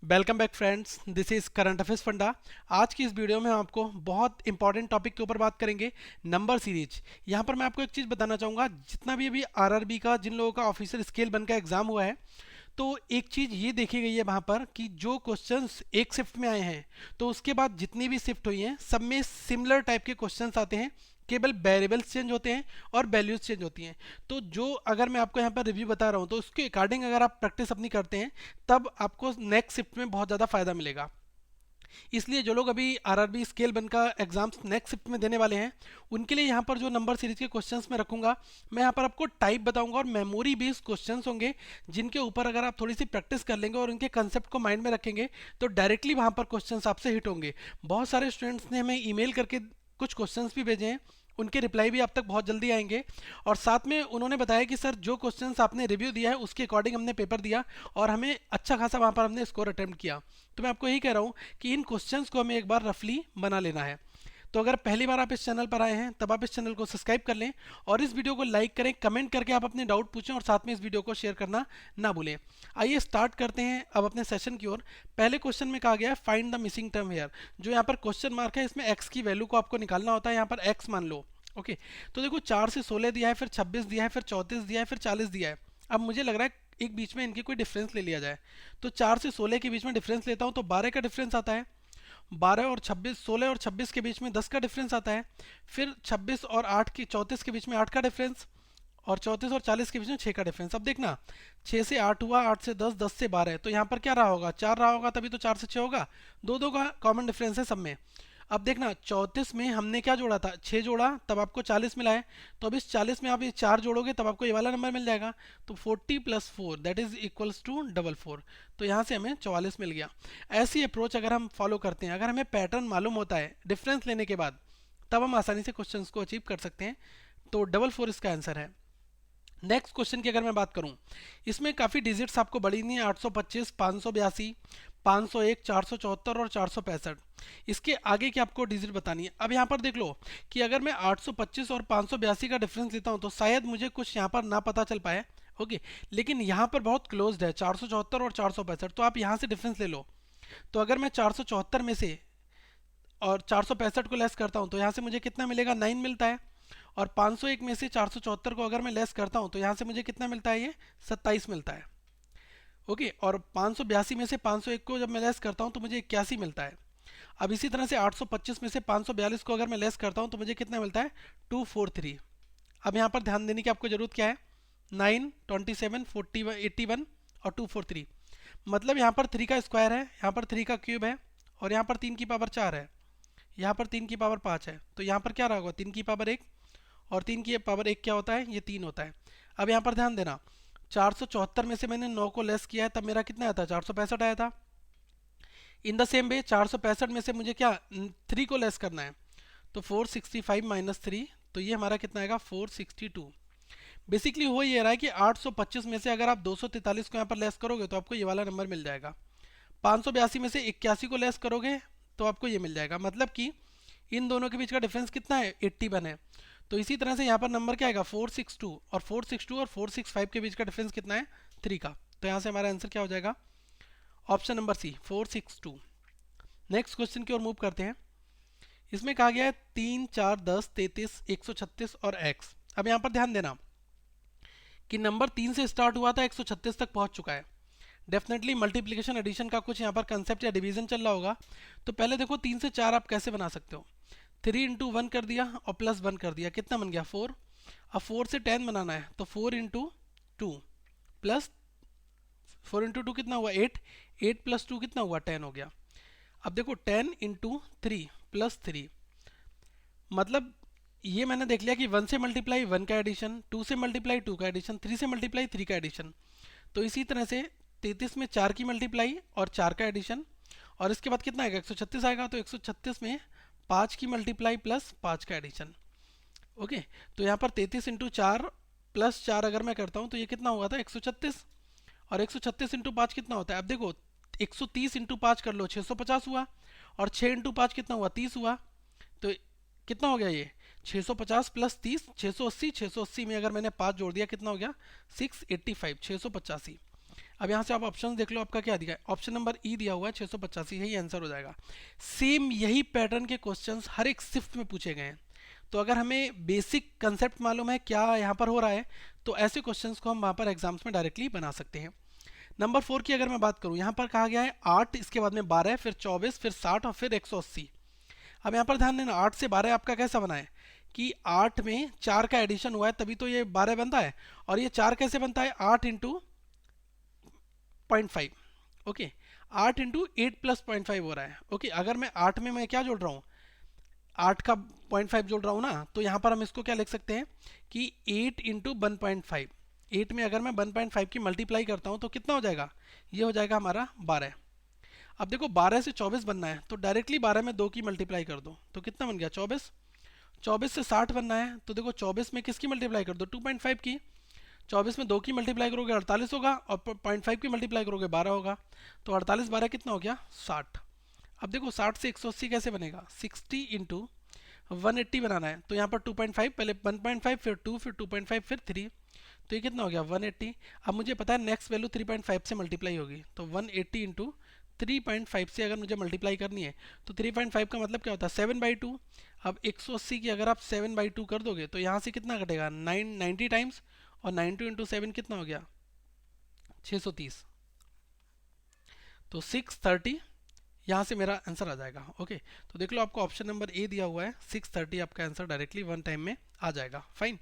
Welcome back friends, this is current affairs funda. आज की इस वीडियो में हम आपको बहुत इंपॉर्टेंट टॉपिक के ऊपर बात करेंगे, नंबर सीरीज। यहाँ पर मैं आपको एक चीज़ बताना चाहूँगा, जितना भी अभी आरआरबी का जिन लोगों का ऑफिशियल स्केल बन का एग्जाम हुआ है, तो एक चीज़ ये देखी गई है वहाँ पर कि जो क्वेश्चंस एक शिफ्ट में आए हैं, तो उसके बाद जितनी भी शिफ्ट हुई हैं सब में सिमिलर टाइप के क्वेश्चंस आते हैं। केवल वेरिएबल्स चेंज होते हैं और वैल्यूज चेंज होती हैं। तो जो अगर मैं आपको यहाँ पर रिव्यू बता रहा हूँ, तो उसके अकॉर्डिंग अगर आप प्रैक्टिस अपनी करते हैं, तब आपको नेक्स्ट शिफ्ट में बहुत ज़्यादा फायदा मिलेगा। इसलिए जो लोग अभी आरआरबी स्केल वन का एग्जाम्स नेक्स्ट शिफ्ट में देने वाले हैं, उनके लिए यहाँ पर जो नंबर सीरीज के क्वेश्चंस मैं रखूंगा, मैं यहाँ पर आपको टाइप बताऊंगा और मेमोरी बेस्ड क्वेश्चंस होंगे, जिनके ऊपर अगर आप थोड़ी सी प्रैक्टिस कर लेंगे और उनके कंसेप्ट को माइंड में रखेंगे, तो डायरेक्टली वहाँ पर क्वेश्चंस आपसे हिट होंगे। बहुत सारे स्टूडेंट्स ने हमें ईमेल करके कुछ क्वेश्चंस भी भेजे हैं, उनके रिप्लाई भी आप तक बहुत जल्दी आएंगे। और साथ में उन्होंने बताया कि सर, जो क्वेश्चंस आपने रिव्यू दिया है उसके अकॉर्डिंग हमने पेपर दिया और हमें अच्छा खासा वहाँ पर हमने स्कोर अटेम्प्ट किया। तो मैं आपको यही कह रहा हूँ कि इन क्वेश्चंस को हमें एक बार रफली बना लेना है। तो अगर पहली बार आप इस चैनल पर आए हैं, तब आप इस चैनल को सब्सक्राइब कर लें और इस वीडियो को लाइक करें, कमेंट करके आप अपने डाउट पूछें और साथ में इस वीडियो को शेयर करना ना भूलें। आइए स्टार्ट करते हैं अब अपने सेशन की ओर। पहले क्वेश्चन में कहा गया है find the missing term here. जो यहाँ पर क्वेश्चन मार्क है, इसमें एक्स की वैल्यू को आपको निकालना होता है। यहाँ पर एक्स मान लो। ओके, तो देखो 4 से 16 दिया है, फिर 26 दिया है, फिर 34 दिया है, फिर 40 दिया है। अब मुझे लग रहा है एक बीच में इनकी कोई डिफरेंस ले लिया जाए। तो 4 से 16 के बीच में डिफरेंस लेता हूँ तो 12 का डिफरेंस आता है। 12 और 26, 16 और 26 के बीच में 10 का डिफरेंस आता है। फिर 26 और 8 की 34 के बीच में 8 का डिफरेंस, और 34 और 40 के बीच में 6 का डिफरेंस। अब देखना, 6 से 8 हुआ, 8 से 10, 10 से 12 है, तो यहाँ पर क्या रहा होगा, 4 रहा होगा, तभी तो 4 से 6 होगा। दो दो का कॉमन डिफरेंस है सब में। अब देखना, 34 में हमने क्या जोड़ा था, 6 जोड़ा, तब आपको 40 मिला है। तो अब इस 40 में आप ये 4 जोड़ोगे तब आपको ये वाला नंबर मिल जाएगा। तो 40 plus 4 that is equals to 44। तो यहाँ से हमें 44 मिल गया। ऐसी अप्रोच अगर हम फॉलो करते हैं, अगर हमें पैटर्न मालूम होता है डिफरेंस लेने के बाद, तब हम आसानी से क्वेश्चंस को अचीव कर सकते हैं। तो 44 इसका आंसर है। नेक्स्ट क्वेश्चन की अगर मैं बात करूं, इसमें काफ़ी डिजिट्स आपको बड़ी नहीं है, 825, 582, 501, 474 और 465। इसके आगे की आपको डिजिट बतानी है। अब यहाँ पर देख लो कि अगर मैं 825 और 582 का डिफरेंस लेता हूँ, तो शायद मुझे कुछ यहाँ पर ना पता चल पाए। ओके, लेकिन यहाँ पर बहुत क्लोज्ड है, 474 और 465, तो आप यहाँ से डिफरेंस ले लो। तो अगर मैं 474 में से और 465 को लेस करता हूँ, तो यहाँ से मुझे कितना मिलेगा, 9 मिलता है। और 501 में से 474 को अगर मैं लेस करता हूँ, तो यहाँ से मुझे कितना मिलता है, ये 27 मिलता है। ओके, और 582 में से 501 को जब मैं लेस करता हूँ, तो मुझे 81 मिलता है। अब इसी तरह से 825 में से 542 को अगर मैं लेस करता हूँ, तो मुझे कितना मिलता है, 243। अब यहाँ पर ध्यान देने की आपको ज़रूरत क्या है, 9, 27, 41, 81 और 243। मतलब यहाँ पर 3 का स्क्वायर है, यहाँ पर 3 का क्यूब है, और यहाँ पर 3 की पावर 4 है, यहाँ पर 3 की पावर 5 है। तो यहाँ पर क्या रहा होगा, 3 की पावर 1, और 3 की पावर 1 क्या होता है, ये 3 होता है। अब यहाँ पर ध्यान देना, 474 में से मैंने 9 को लेस किया है, तब मेरा कितना आया था, 465 आया था। इन द सेम वे 465 में से मुझे क्या 3 को लेस करना है, तो 465 माइनस 3, तो ये हमारा कितना आएगा, 462। बेसिकली हो ये रहा है कि 825 में से अगर आप 243 को यहाँ पर लेस करोगे, तो आपको ये वाला नंबर मिल जाएगा। 582 में से 81 को लेस करोगे, तो आपको ये मिल जाएगा। मतलब कि इन दोनों के बीच का डिफरेंस कितना है, 81 है। तो इसी तरह से यहाँ पर नंबर क्या आएगा, 462, और 462 और 465 के बीच का डिफरेंस कितना है, 3 का। तो यहाँ से हमारा आंसर क्या हो जाएगा, option number C, 462। Next question की ओर मूव करते हैं। इसमें कहा गया है 3, 4, 10, 33, 136 और x। अब यहाँ पर ध्यान देना कि नंबर 3 से स्टार्ट हुआ था, 136 तक पहुंच चुका है। डेफिनेटली मल्टीप्लिकेशन एडिशन का कुछ यहाँ पर कंसेप्ट या डिवीजन चल रहा होगा। तो पहले देखो 3 से 4 आप कैसे बना सकते हो, 3 इंटू 1 कर दिया और प्लस 1 कर दिया, कितना बन गया, 4। अब 4 से 10 बनाना है, तो 4 इंटू 2 प्लस 4 इंटू 2 कितना हुआ, 8, 8 प्लस 2 कितना हुआ, 10 हो गया। अब देखो 10 इंटू 3 प्लस 3, मतलब ये मैंने देख लिया कि 1 से मल्टीप्लाई 1 का एडिशन, 2 से मल्टीप्लाई 2 का एडिशन, 3 से मल्टीप्लाई 3 का एडिशन। तो इसी तरह से 33 में 4 की मल्टीप्लाई और 4 का एडिशन, और इसके बाद कितना आएगा, 136 आएगा। तो 136 में 5 की मल्टीप्लाई प्लस 5 का एडिशन। ओके, तो यहाँ पर 33 इंटू 4 प्लस 4 अगर मैं करता हूँ, तो ये कितना हुआ था, 136। और 136 इंटू 5 कितना होता है, अब देखो 130 इंटू 5 कर लो, 650 हुआ। और 6 इंटू 5 कितना हुआ, 30 हुआ। तो कितना हो गया ये, 650 प्लस 30, 680। 680 में अगर मैंने 5 जोड़ दिया, कितना हो गया, 685, 685। अब यहाँ से आप ऑप्शन देख लो, आपका क्या दिया है, ऑप्शन नंबर ई दिया हुआ है 685, यही आंसर हो जाएगा। सेम यही पैटर्न के क्वेश्चंस हर एक शिफ्ट में पूछे गए हैं। तो अगर हमें बेसिक कंसेप्ट मालूम है क्या यहाँ पर हो रहा है, तो ऐसे क्वेश्चंस को हम वहाँ पर एग्जाम्स में डायरेक्टली बना सकते हैं। नंबर 4 की अगर मैं बात करूँ, यहाँ पर कहा गया है 8, इसके बाद में 12, फिर 24, फिर 60 और फिर 180। अब यहाँ पर ध्यान देना, 8 से 12 आपका कैसा बना है कि 8 में 4 का एडिशन हुआ है तभी तो ये 12 बनता है। और ये 4 कैसे बनता है, 8 इंटू 0.5। ओके, 8 इंटू 8 प्लस 0.5 हो रहा है। ओके, अगर मैं 8 में मैं क्या जोड़ रहा हूँ, 8 का 0.5 जोड़ रहा हूँ ना, तो यहाँ पर हम इसको क्या लिख सकते हैं कि 8 इंटू 1.5। 8 में अगर मैं 1.5 की मल्टीप्लाई करता हूँ तो कितना हो जाएगा, ये हो जाएगा हमारा 12। अब देखो 12 से 24 बनना है तो डायरेक्टली 12 में 2 की मल्टीप्लाई कर दो तो कितना बन गया 24। 24 से 60 बनना है तो देखो 24 में किसकी मल्टीप्लाई कर दो 2.5 की। 24 में 2 की मल्टीप्लाई करोगे 48 होगा और 0.5 की मल्टीप्लाई करोगे 12 होगा। तो 48 12 कितना हो गया 60। अब देखो 60 से 180 कैसे बनेगा, 60 इंटू 180 बनाना है तो यहाँ पर 2.5, पहले 1.5 फिर 2 फिर 2.5 फिर 3, तो ये कितना हो गया 180। अब मुझे पता है नेक्स्ट वैल्यू 3.5 से मल्टीप्लाई होगी, तो 180 इंटू 3.5 से अगर मुझे मल्टीप्लाई करनी है तो 3.5 का मतलब क्या होता है 7/2। अब 180 की अगर आप 7/2 कर दोगे तो यहाँ से कितना कटेगा 90 टाइम्स, और 90 इंटू 7 कितना हो गया 630, तो 630 यहाँ से मेरा आंसर आ जाएगा। ओके, तो देख लो आपको ऑप्शन नंबर ए दिया हुआ है 630, आपका आंसर डायरेक्टली वन टाइम में आ जाएगा। फाइन।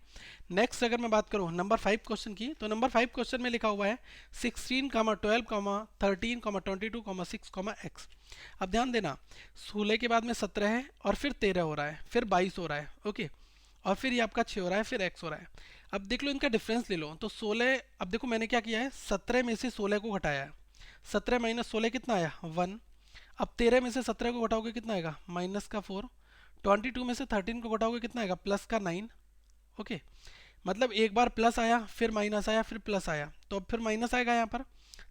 नेक्स्ट अगर मैं बात करूँ नंबर 5 क्वेश्चन की, तो नंबर 5 क्वेश्चन में लिखा हुआ है 16, 12, 13, 22, 6, x। अब ध्यान देना 16 के बाद में 17 है और फिर 13 हो रहा है, फिर 22 हो रहा है। ओके, और फिर ये आपका 6 हो रहा है, फिर x हो रहा है। अब देख लो इनका डिफरेंस ले लो, तो 16, अब देखो मैंने क्या किया है 17 में से 16 को घटाया है, 17 माइनस 16 कितना आया 1। अब 13 में से 17 को घटाओगे कितना आएगा माइनस का 4। 22 में से 13 को घटाओगे कितना आएगा प्लस का 9। ओके, मतलब एक बार प्लस आया फिर माइनस आया फिर प्लस आया, तो अब फिर माइनस आएगा यहाँ पर।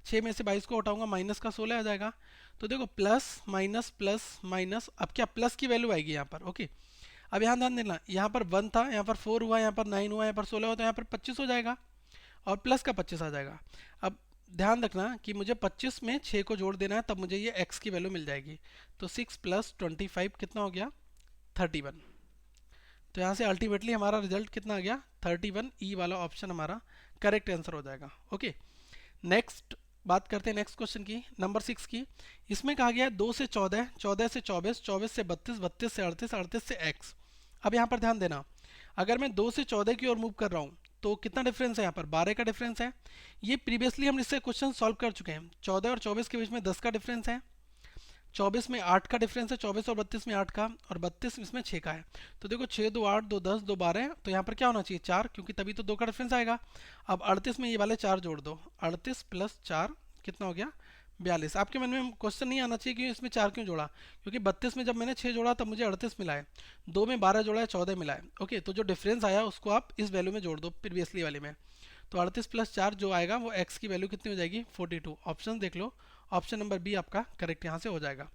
6 में से 22 को हटाऊंगा माइनस का 16 आ जाएगा। तो देखो प्लस माइनस माइनस, अब क्या प्लस की वैल्यू आएगी यहाँ पर। ओके, अब यहाँ ध्यान देना, यहाँ पर 1 था, यहाँ पर 4 हुआ, यहाँ पर 9 हुआ, यहाँ पर 16 हुआ, तो यहाँ पर 25 हो जाएगा और प्लस का 25 आ जाएगा। अब ध्यान रखना कि मुझे 25 में 6 को जोड़ देना है, तब मुझे ये x की वैल्यू मिल जाएगी। तो 6 + 25 कितना हो गया 31। तो यहाँ से अल्टीमेटली हमारा रिजल्ट कितना आ गया 31, ई वाला ऑप्शन हमारा करेक्ट आंसर हो जाएगा। ओके, नेक्स्ट बात करते हैं नेक्स्ट क्वेश्चन की, नंबर 6 की। इसमें कहा गया है 2 से 14, 14 से 24, 24 से 32, 32 से 38, 38 से x। अब यहाँ पर ध्यान देना, अगर मैं 2 से 14 की ओर मूव कर रहा हूँ तो कितना डिफरेंस है यहाँ पर 12 का डिफरेंस है। ये प्रीवियसली हम इससे क्वेश्चन सॉल्व कर चुके हैं। 14 और 24 के बीच में 10 का डिफरेंस है, 24 में 8 का डिफरेंस है, 24 और 32 में 8 का, और 32 इसमें 6 का है। तो देखो 6 2 8 2 10 2 12, तो यहाँ पर क्या होना चाहिए 4, क्योंकि तभी तो 2 का डिफरेंस आएगा। अब 38 में ये वाले 4 जोड़ दो, 38 + 4 कितना हो गया 42। आपके मन में क्वेश्चन नहीं आना चाहिए कि इसमें 4 क्यों जोड़ा, क्योंकि 32 में जब मैंने 6 जोड़ा तब मुझे 38 मिला है, 2 में 12 जोड़ा है 14 मिला है। ओके, तो जो डिफरेंस आया उसको आप इस वैल्यू में जोड़ दो प्रीवियसली वाले में। तो 38 + 4 जो आएगा वो x की वैल्यू कितनी हो जाएगी 42। ऑप्शन देख लो, ऑप्शन नंबर बी आपका करेक्ट यहाँ से हो जाएगा।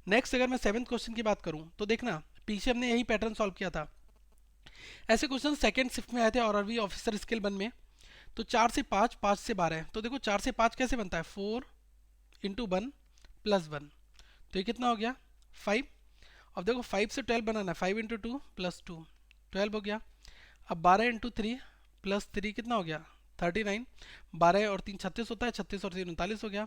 नेक्स्ट अगर मैं 7th क्वेश्चन की बात करूँ तो देखना पीछे हमने यही पैटर्न सॉल्व किया था। ऐसे क्वेश्चन सेकंड शिफ्ट में आए थे आरआरबी ऑफिसर स्किल 1 में। तो 4 से 5, 5 से 12, तो देखो 4 से 5 कैसे बनता है 4 इंटू 1 + 1, तो ये कितना हो गया 5। अब देखो 5 से 12 बनाना है, 5 इंटू 2 + 2 12 हो गया। अब 12 इंटू 3 + 3 कितना हो गया 39। 12 और 3 36 होता है, 36 और 3 39 हो गया।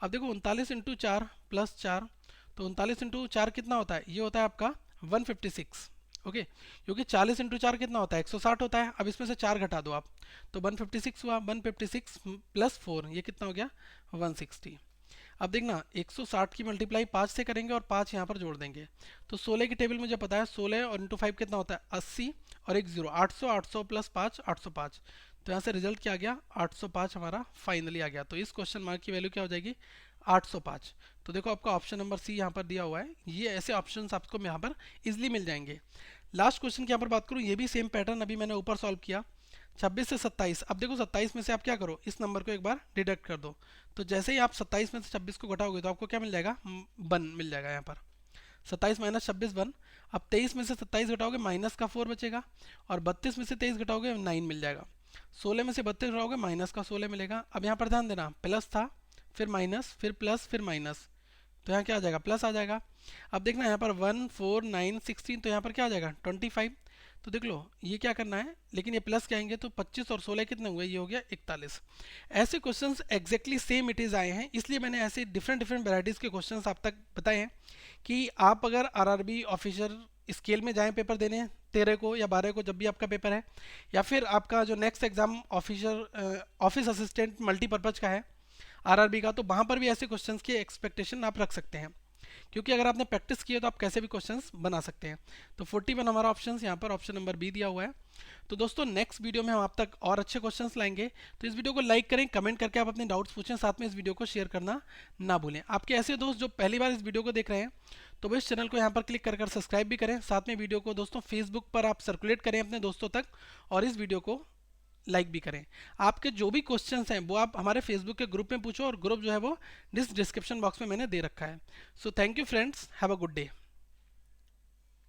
अब देखो 39 इंटू 4 + 4, तो 39 इंटू 4 कितना होता है, ये होता है आपका 156। ओके, क्योंकि 40 इंटू 4 कितना होता है 160 होता है। अब इसमें से 4 घटा दो आप, तो 156 हुआ, 156 + 4 ये कितना हो गया 160। अब देखना 160 की मल्टीप्लाई 5 से करेंगे और 5 यहाँ पर जोड़ देंगे, तो 16 की टेबल मुझे पता है 16 और इंटू 5 कितना होता है 80 और एक 0, 800, 800 + 5 805। तो यहाँ से रिजल्ट क्या आ गया 805 हमारा फाइनली आ गया। तो इस क्वेश्चन मार्क की वैल्यू क्या हो जाएगी 805। तो देखो आपका ऑप्शन नंबर सी यहाँ पर दिया हुआ है, ये ऐसे ऑप्शंस आपको यहाँ पर इजिली मिल जाएंगे। लास्ट क्वेश्चन की यहाँ पर बात करूँ, ये भी सेम पैटर्न अभी मैंने ऊपर सॉल्व किया 26 से 27। अब देखो 27 में से आप क्या करो इस नंबर को एक बार डिडक्ट कर दो, तो जैसे ही आप 27 में से 26 को घटाओगे तो आपको क्या मिल जाएगा 1 मिल जाएगा यहाँ पर। 27 - 26 1। अब 23 में से 27 घटाओगे माइनस का 4 बचेगा, और 32 में से 23 घटाओगे 9 मिल जाएगा। 16 में से 32 उठाओगे माइनस का 16 मिलेगा। अब यहाँ पर ध्यान देना, प्लस था, फिर माइनस, फिर प्लस, फिर माइनस, तो यहाँ क्या आ जाएगा, प्लस आ जाएगा। अब देखना यहाँ पर 1 4 9 16, तो यहाँ पर क्या आ जाएगा 25। तो देख लो ये क्या करना है, लेकिन ये प्लस के आएंगे तो 25 और 16 कितने हुए, ये हो गया 41। ऐसे questions exactly same it is आए हैं, इसलिए मैंने ऐसे डिफरेंट डिफरेंट वैराइटीज़ के क्वेश्चंस आप तक बताए हैं कि आप अगर आरआरबी ऑफिसर स्केल में जाएं पेपर देने 13 को या 12 को, जब भी आपका पेपर है, या फिर आपका जो next exam officer office assistant multipurpose का है आरआरबी का, तो वहाँ पर भी ऐसे क्वेश्चंस की एक्सपेक्टेशन आप रख सकते हैं, क्योंकि अगर आपने प्रैक्टिस की है तो आप कैसे भी क्वेश्चंस बना सकते हैं। तो 41 हमारा ऑप्शन यहाँ पर ऑप्शन नंबर बी दिया हुआ है। तो दोस्तों नेक्स्ट वीडियो में हम आप तक और अच्छे क्वेश्चंस लाएंगे, तो इस वीडियो को लाइक करें, कमेंट करके आप अपने डाउट्स पूछें, साथ में इस वीडियो को शेयर करना ना भूलें। आपके ऐसे दोस्त जो पहली बार इस वीडियो को देख रहे हैं तो वो इस चैनल को यहाँ पर क्लिक कर सब्सक्राइब भी करें, साथ में वीडियो को दोस्तों फेसबुक पर आप सर्कुलेट करें अपने दोस्तों तक, और इस वीडियो को लाइक भी करें। आपके जो भी क्वेश्चंस हैं वो आप हमारे फेसबुक के ग्रुप में पूछो, और ग्रुप जो है वो डिस्क्रिप्शन बॉक्स में मैंने दे रखा है। So thank you friends, have a good day.